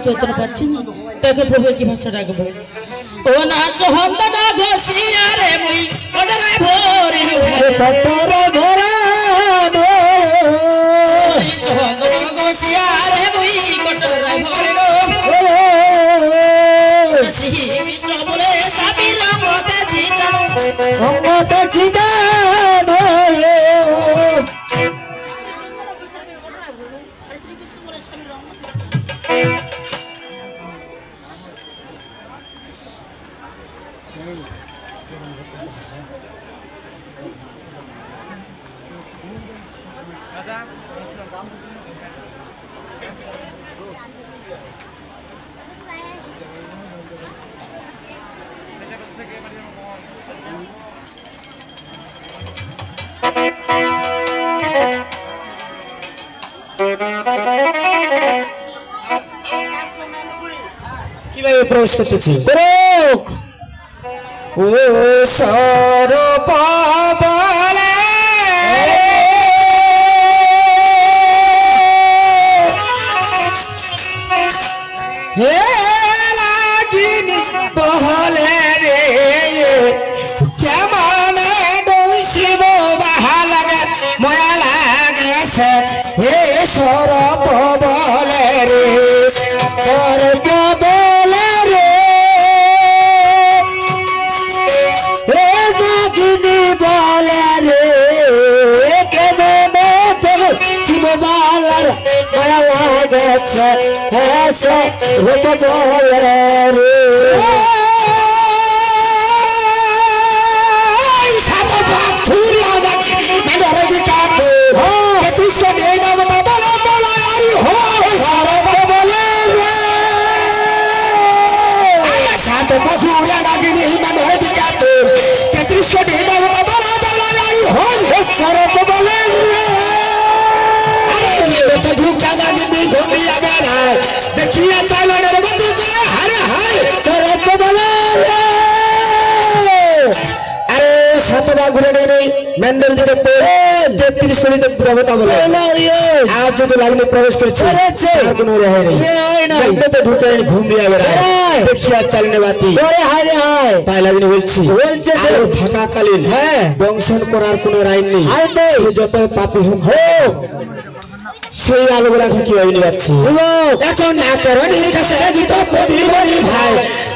চৈতন্য পাচ্ছি না তাকে প্রভু কি ভাষা ডাকবো ও নাচ হন্দ না ঘষিয়া রে মুই ওডরাই ভরিলু পতরে ভরানো হন্দ না ঘষিয়া রে মুই ওডরাই ভরিলু শ্রী কৃষ্ণ বলে সাবিরা মতে সিজানো মতে সিজানো কিভাবে প্রবেশ করতেছি ও সরপ বলে হে লাগিনি বহলে রে কেমন শিব বাহা লাগে ময়া লাগেছে হে সরপ বলে রে সরপ বলে রে হে লাগিনি বলে রে কেমন শিব বালার ময়া লাগেছে হে সরপ বলে রে देखिए अरे शतवा घुरे नहीं मेंडल जो 33 कलिते प्रभुता बोले आज जो तो लागने प्रवेश कर छे कोनो रहे नहीं मैं तो ढुके नहीं घूम लिया बेरा देखिए चलने बाती अरे हाय रे हाय তাই লাগনে বলছি আর ঢাকা কালীন বংশন করার কোনো রাইন নেই সে যত পাপী হোক সেই আলোগুলা কি হইনি যাচ্ছে এখন না করনি কাছে গীত প্রদীপনি ভাই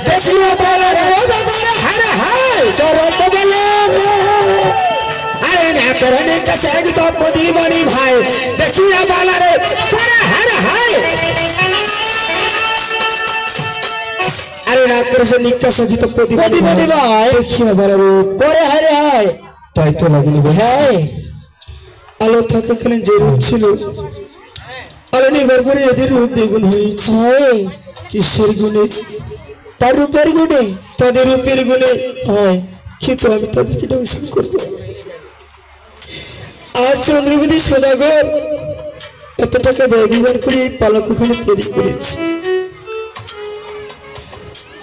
দেখিও বলে রে বাবা হারে হায় সরত বলে আরে না করনি কাছে গীত প্রদীপনি ভাই দেখিও বলে রে হারে হায় আরে না করছে নিকাশ গীত প্রদীপনি ভাই দেখিও বলে রে করে হারে হায় তাই তো লাগনি ভাই আলো থাকাকালীন যে রূপ ছিল আলো নির্ভর করে এদের রূপ দ্বিগুণ হয়েছে কিসের গুণে তার রূপের গুণে তাদের রূপের গুণে হয় কিন্তু আমি তাদেরকে দংশন করব আজ চন্দ্রবতী সদাগর এত টাকা ব্যবধান করে পালক ওখানে তৈরি করেছে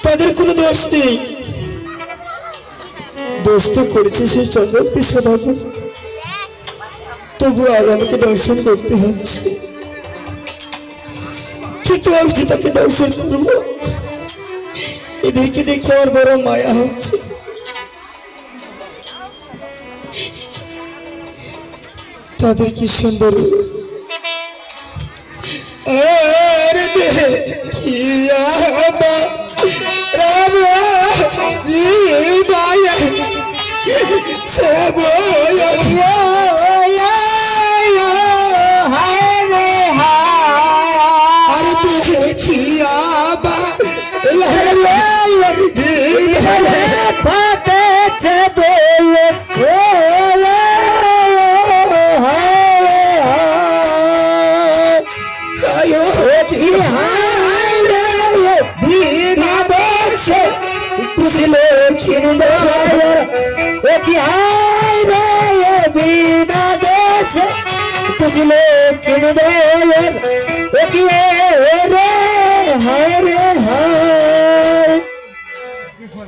তাদের কোনো দোষ নেই দোষ তো করেছে সেই চন্দ্রবতী সদাগর তবু আজ আমাকে দংশন করতে হচ্ছে কিন্তু আমি যে তাকে দংশন করবো এদেরকে দেখে আমার বড় মায়া হচ্ছে তাদের কি সুন্দর और देखिया राम हृदय सब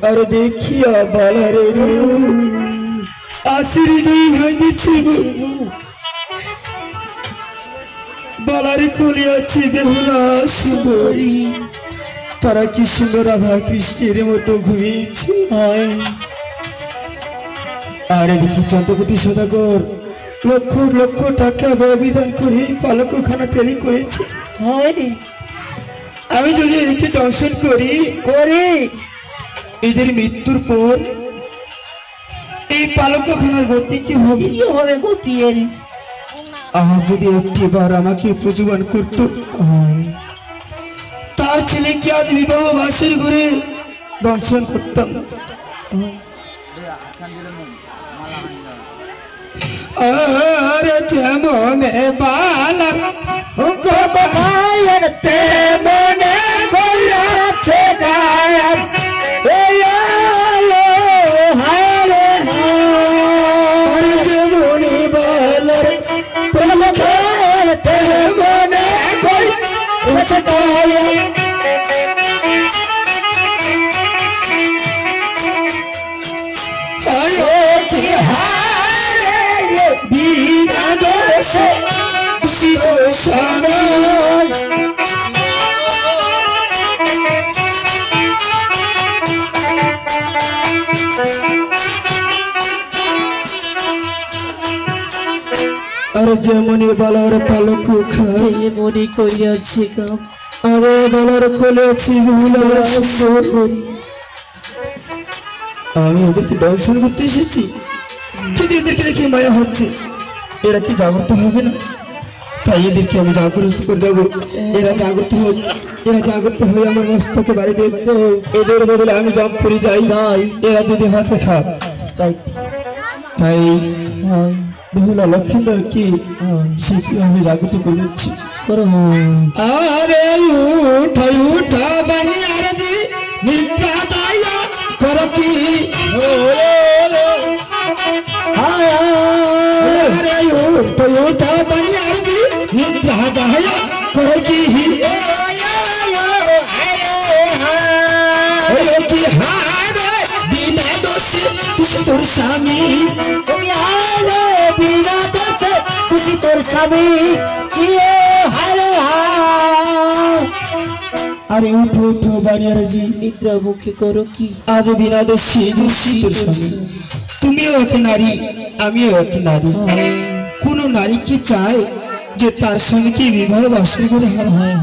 और देखिया बालारे आशीर्वाद भांगिছি बालारे कोलियाছি বেহুলা সুন্দরী তারা কি সুন্দর রাধা কৃষ্ণের মতো ঘুমিয়েছে আরে দেখি চন্দ্রপতি সদাগর লক্ষ লক্ষ টাকা ব্যবধান করে পালকখানা তৈরি করেছে আমি যদি এদিকে দর্শন করি এদের মৃত্যুর পর এই পালকখানার গতি কি হবে গতি যদি একটিবার আমাকে উপজীবন করতো তার ছেলেকে আজ বিবাহ বাসের ঘরে দর্শন করতাম আর যেমন বালক তেমনে কইরাছে গায়ব আর যেমন বালক তেমনে কইরাছে গায়ব আর যেমন বালার পালক খাই মনে করিয়াছি কাম আরে বালার কোলেছি আমি ওদেরকে দর্শন করতে এসেছি কিন্তু এদেরকে দেখে মায়া হচ্ছে এরা কি জাগ্রত হবে না তাই এদেরকে আমি জাগ্রত করে দেবো এরা জাগ্রত হোক এরা জাগ্রত হয়ে আমার মস্তকে বাড়ি দেবে এদের বদলে আমি জব করে যাই এরা যদি হাতে খাক তাই বেহুলা লক্ষ্মীন্দর কি সে কিভাবে জাগ্রত করে দিচ্ছি আরে উঠা বানিয়ার দি নিদ্রা দায়া কর কি আরে উঠা বানিয়ার দি নিদ্রা দায়া কর কি কি হারে বিনা দোষে তুই তোর স্বামী বিনা দোষে তুই তোর স্বামী আরে উঠো বানিয়ার জি নিদ্রা মুখে করো কি আজ বিনা দোষী তোর স্বামী তুমিও এক নারী আমিও এক নারী কোন নারী কি চায় যে তার স্বামীকে বিবাহ বাসর করে হার হয়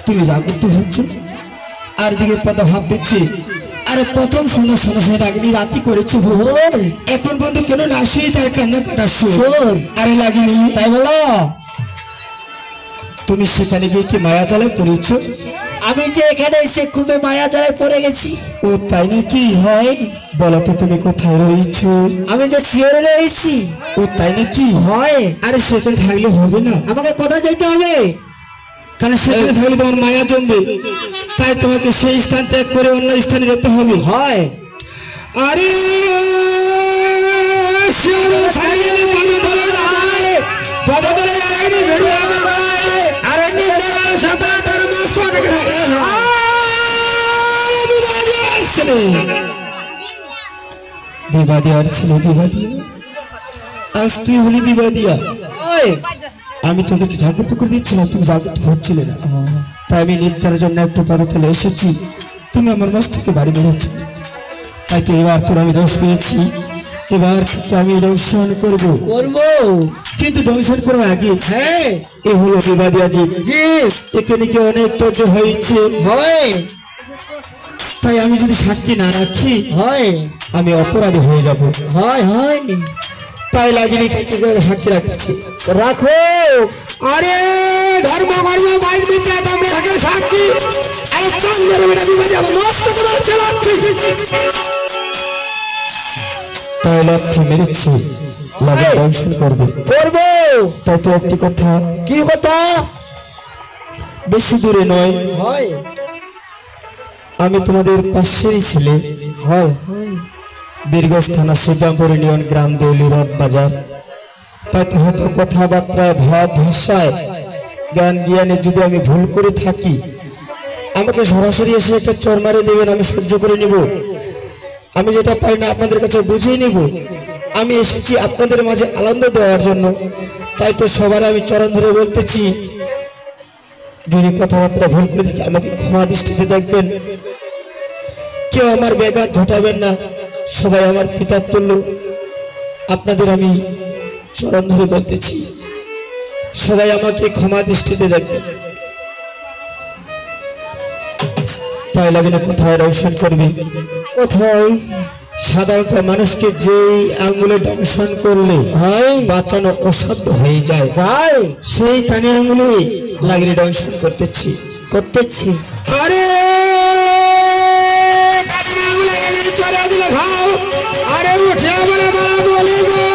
তুমি জাগ্রত হচ্ছ আর দিকে পদ ভাব দিচ্ছে আরে প্রথম সন্ধ্যা সন্ধ্যা রাগিনী রাতি করেছে ভোর এখন বন্ধু কেন না শুনি তার কান্না কাটা সুর আরে লাগেনি তাই বলো তুমি সেখানে গিয়ে কি মায়া জালে পড়েছ আমি যে এখানে এসে খুবই মায়া জালে পড়ে গেছি ও তাই নাকি হয় বলো তো তুমি কোথায় রয়েছো আমি যে শিওরে রয়েছি ও তাই নাকি হয় আরে সেখানে থাকলে হবে না আমাকে কোথায় যেতে হবে কারণ সেখানে থাকলে তোমার মায়া জমবে তাই তোমাকে সেই স্থান ত্যাগ করে অন্য স্থানে যেতে হবে হয় আরে শিওরে থাকলে পদতলে আরে বেরিয়ে আরে নিন্দা সাতরা তার মস্তক বিবাদিয়া ছিল বিবাদিয়া আজ তুই হলি বিবাদিয়া আমি তোদেরকে জাগ্রত করে দিচ্ছিলাম তুমি জাগ্রত হচ্ছিলে না তাই আমি নিত্যার জন্য একটু পদতলে এসেছি তুমি আমার মস্তকে বাড়ি মেরেছ তাই তো এবার তোর আমি দোষ পেয়েছি এবার থেকে আমি দংশন করব কিন্তু দংশন করার আগে হ্যাঁ এ হলো বিবাদী জীব জি একে নাকি অনেক তর্জ হয়েছে হয় তাই আমি যদি সাক্ষী না রাখি হয় আমি অপরাধী হয়ে যাব হয় হয় তাই লাগিনি সাক্ষী রাখছি রাখো আরে ধর্ম কর্ম বাইর বিদ্যা তুমি আগে সাক্ষী আরে চন্দ্রের বেটা বিবাদী আমার নষ্ট করে চালাচ্ছি তাই লাঠি মেরেছি লাগে দংশন করবে তাই তো একটি কথা কি কথা বেশি দূরে নয় হয় আমি তোমাদের পাশেরই ছেলে হয় বীরগঞ্জ থানা শ্রীরামপুর ইউনিয়ন গ্রাম দেউলি রথ বাজার তাই তো হয়তো কথাবার্তায় ভাব ভাষায় জ্ঞান জ্ঞানে যদি আমি ভুল করে থাকি আমাকে সরাসরি এসে একটা চর মারে দেবেন আমি সহ্য করে নিব আমি যেটা পাই না আপনাদের কাছে বুঝিয়ে নিব আমি এসেছি আপনাদের মাঝে আনন্দ দেওয়ার জন্য তাই তো সবার আমি চরণ ধরে বলতেছি যদি কথাবার্তা ভুল করে থাকি আমাকে ক্ষমা দৃষ্টিতে দেখবেন কেউ আমার ব্যাঘাত ঘটাবেন না সবাই আমার পিতার তুল্য আপনাদের আমি চরণ ধরে বলতেছি সবাই আমাকে ক্ষমা দৃষ্টিতে দেখবেন তাই লাগে না কোথায় দংশন করবি কোথায় সাধারণত মানুষকে যেই আঙ্গুলে দংশন করলে বাঁচানো অসাধ্য হয়ে যায় সেই কানে আঙ্গুলে লাগিয়ে দংশন করতেছি আরে চলে দিলে খাও আরে উঠে বলে বলি গো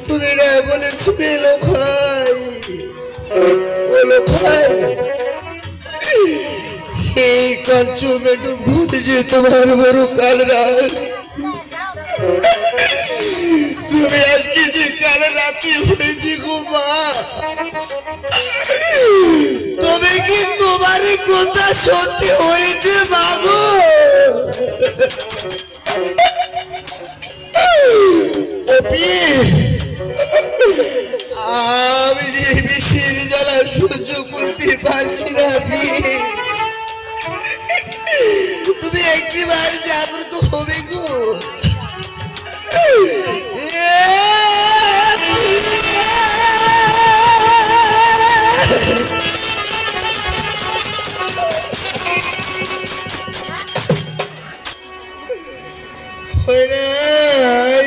তুমি না বলেছিলে লোখাই ও লোখাই এই কাঞ্চু মেটু ভূত যে তোমার বড় কাল রাত তুমি আজকে যে কাল রাতে হয়েছি গো মা তবে কি তোমার কথা সত্যি হয়েছে মাগো আমি যে বিষের জ্বালা সহ্য করতে পারছি না তুমি একবার জাগ্রত হবে গো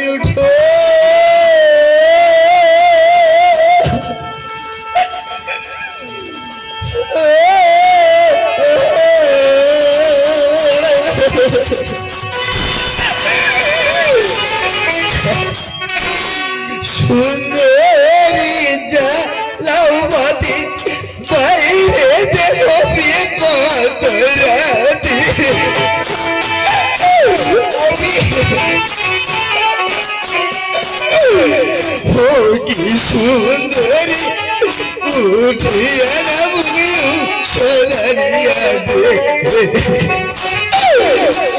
উঠো সুন্দরী জালাওয়াতি বাইরে দেখো বিয়ে কত রাতি ও কি সুন্দরী উঠিয়া না বুঝিও সোনারিয়া দে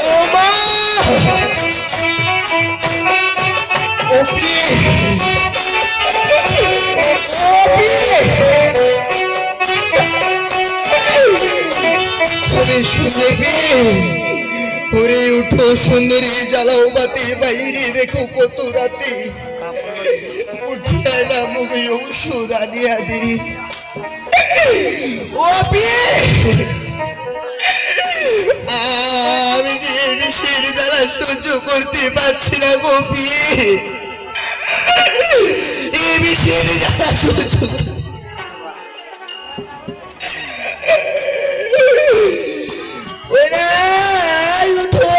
ও মা ওরে উঠো সুন্দরী জ্বালাও বাতি বাইরে দেখো কত রাতে উঠিয়া না মুখে ওষুধ আনিয়া দি আমি যে বিষের জ্বালা সহ্য করতে পারছি না গোপী এই বিষের জ্বালা সহ্য উঠো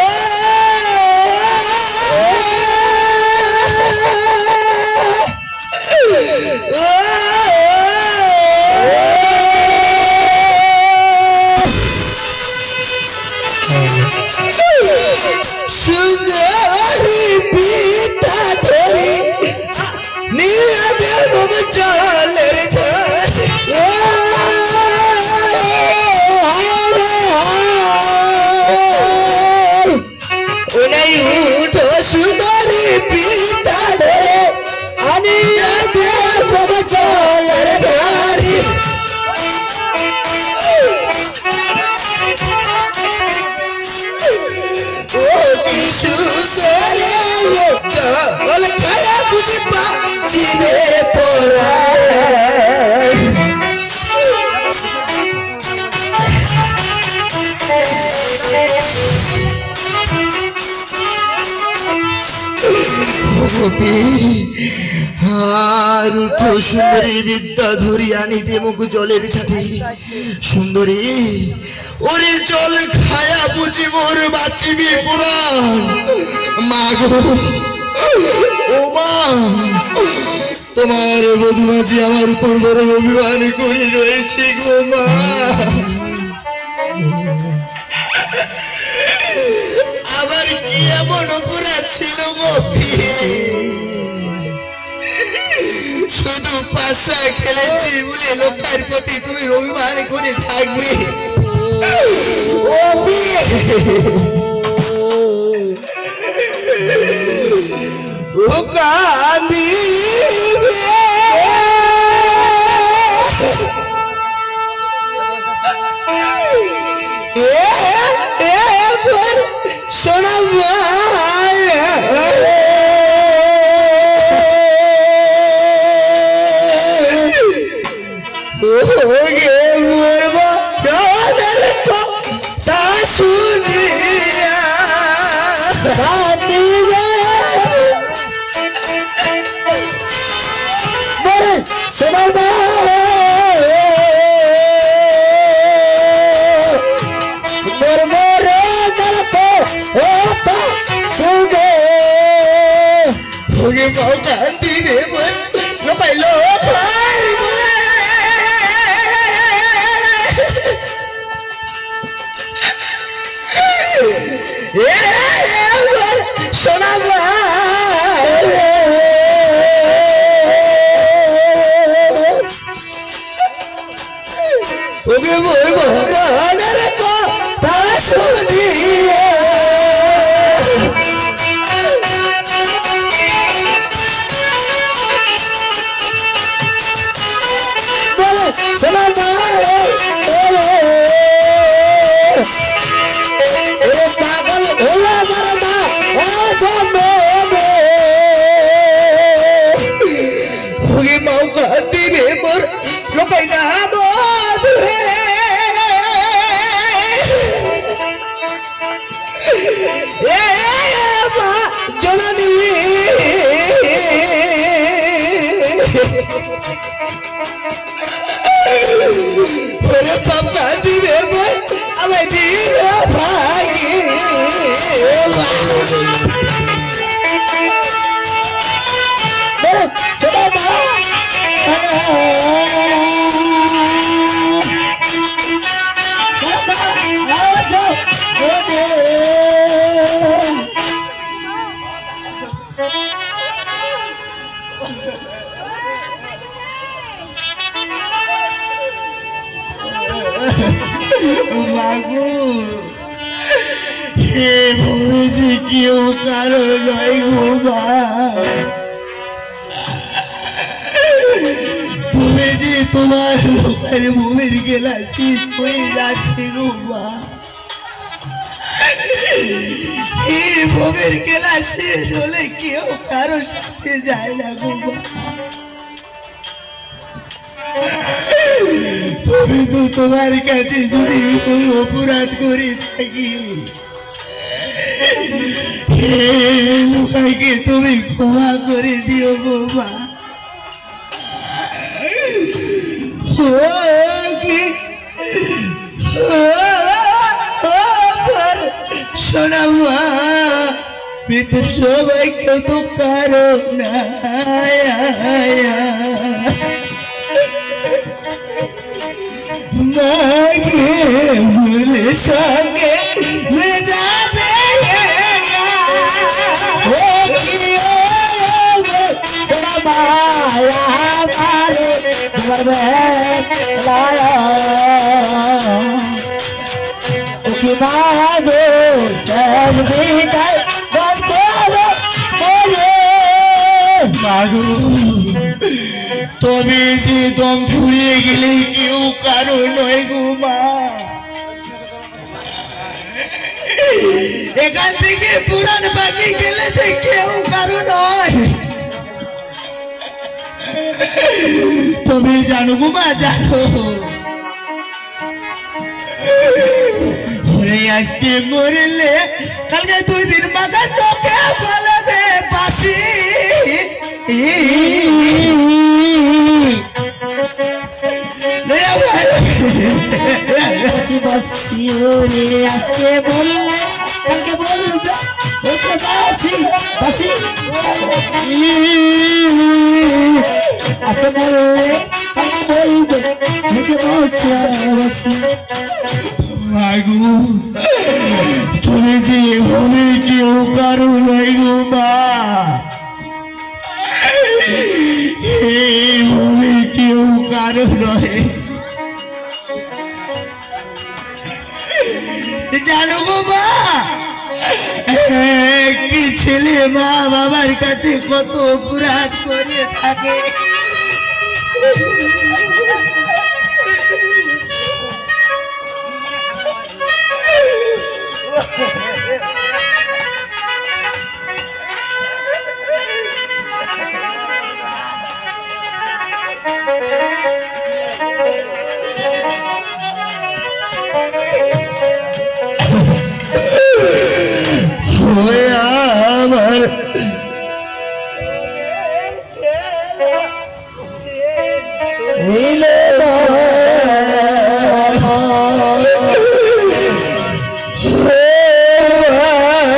গোপী আর উঠো সুন্দরী বিদ্যা ধরি আনি দেমুখ জলের ছাড়ি সুন্দরী ওরে জল খায়া বুঝি মোর বাঁচিবি পুরাণ মা গো ও মা তোমার বধুমাঝি আমার উপর বড় অভিমান করে রয়েছে গো মা আমার কি এমন অপরাধ ছিল গোপী শুধু পাশা খেলেছি বলে লোকের প্রতি তুমি অভিমান করে থাকবে ও কান্দি সোনা তোমার লোকের মুমির গেলা শীত হয়ে যাচ্ছে গো মা এই ভোগের গেলা শেষ হলে কেউ কারো সাথে যায় না গো মা তুমি তো তোমার কাছে যদি কোনো অপরাধ করে থাকি লোকাইকে তুমি ক্ষমা করে দিও গো মা সোনা মা পিতর সবাই কেউ তো কারো না মাকে ভুলে সঙ্গে যাবে সোনা মায়া लाया उसकी बाजो सब भीतर তুমি যে দম ফুরিয়ে গেলে কেউ কারো নয় গো মা এখান থেকে পুরান বাকি গেলে যে কেউ কারো নয় তুমি জানো গো মা জানো ওরে আজকে মরলে কালকে 2 দিন বাগান তোকে বলে বাজাবে বাঁশি বাসি বাসি ওরে আজকে বললে কালকে বলবে ওকে বাসি বাসি আজকে বললে কালকে বলবে ওকে বাসি বাসি মাগু তুমি যে এভাবে কেউ কারো নাই গো মা এইভাবে কেউ কারো নয় জানো গো মা একটি ছেলে মা বাবার কাছে কত অপরাধ করে থাকে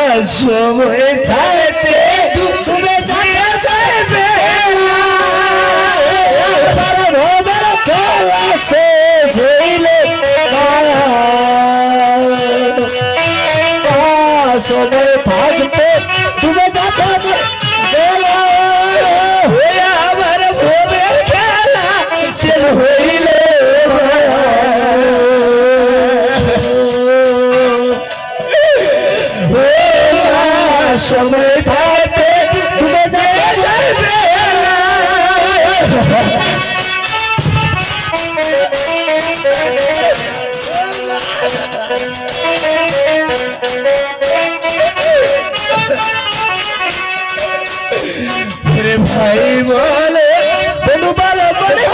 আমার সময় থাকতে তুমি যাবে সময় থাকতে তুমি আমার ভোবের খেলা শেষ হইলে সময় থাকতে তুমি যাবে ভাই বলে বন্ধু ভালো বলে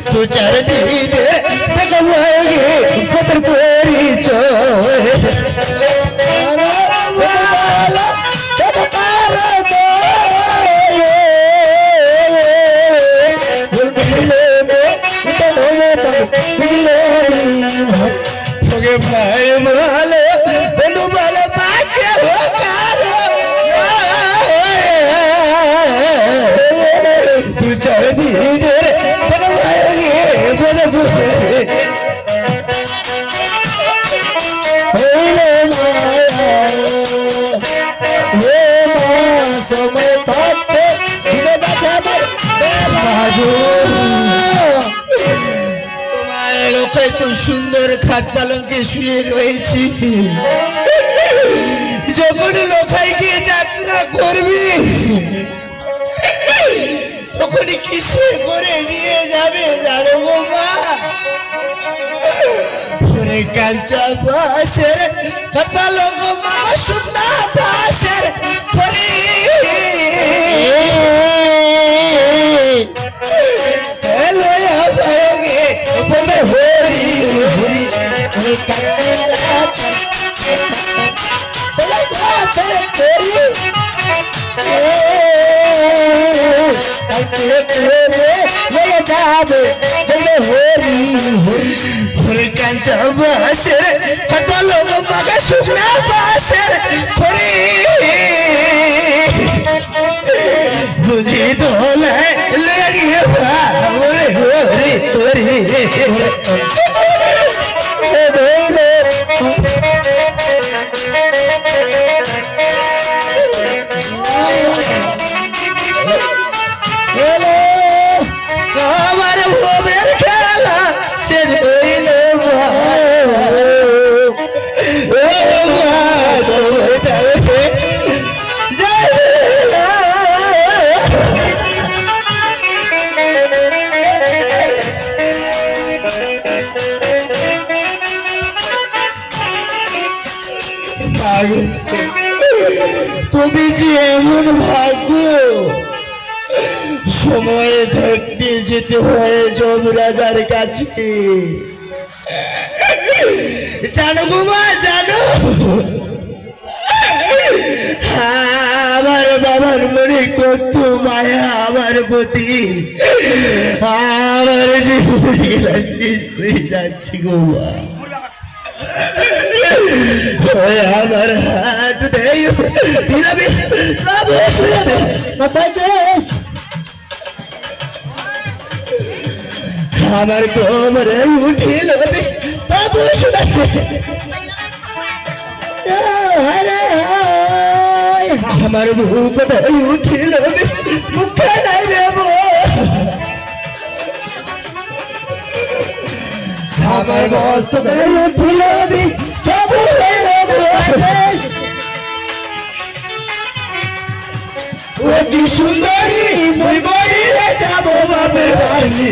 তু চার দিনে দেখা লাগে কত পরিচয় ভাই বলে বন্ধু বলে পাকে তু চার দিনে সময় থাকতে তোমার লোকে তো সুন্দর খাট পালঙ্কে শুয়ে রয়েছি যখন লোকাই গিয়ে যাত্রা করবি তখন কিসে করে নিয়ে যাবে জানো গো মা কাঞ্চা বাসের খাট পালঙ্ক মামা শুকনা বাসের পরে বলে হরি হরি যাবে বলে হরি হরি হরি কাঞ্চা বাসের খাটল মাগা শুকনা বাসের হরি বুঝি দোলায় লাগিয়ে হরি হরি হরি আমার ভোবের খেলা শেষ হইলে তুমি যে এমন ভাগ্য সময়ে থাকতে যেতে হয় যমরাজার কাছে জানো গো মা জানো আমার বাবার মনে কত মায়া আমার প্রতি আমার জীবন শেষ হয়ে যাচ্ছে গো মা আমার হাত দেই আমার কোমরে উঠিল বাবু আমার বুক উঠিল মুখে নাই দেব আমার মস্ত উঠিল অতি সুন্দরী মুই বলিলে যাবো বাপের বাড়ি